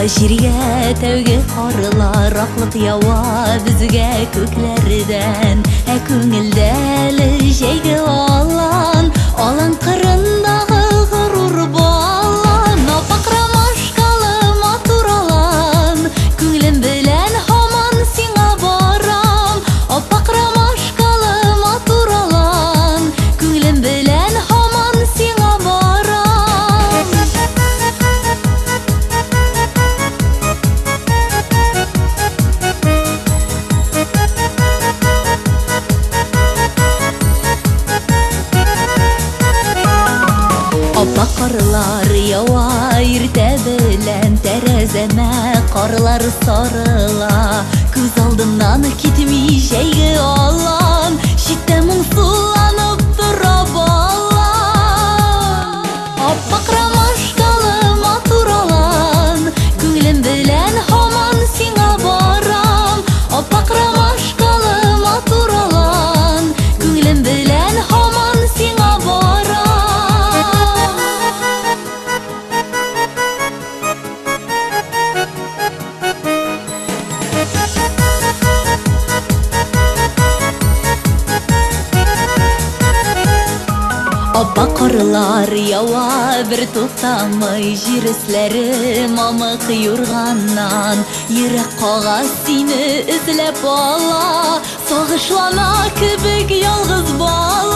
Җиргә тәүге карлар аклык ява безгә күкләрдән, күңелдә әле җәйге алан, алан кырындагы горур балан, аппак ромашкалы матур алан, күңелем белән һаман сиңа барам, аппак ромашкалы матур алан, күңелем белән һаман сиңа барам. Аппак карлар ява иртә белән, тәрәзәмә карлар сарыла, күз алдымнан китми җәйге алан, читтә моңсуланып тора балан. Аппак ромашкалы матур алан, күңелем белән һаман сиңа барам, аппак ромашкалы матур алан, күңелем белән һаман сиңа барам. Аппак карлар ява бер туктамый, җир өсләре мамык юрганнан, йөрәк кага сине эзләп ала, сагышлана кебек ялгыз бала.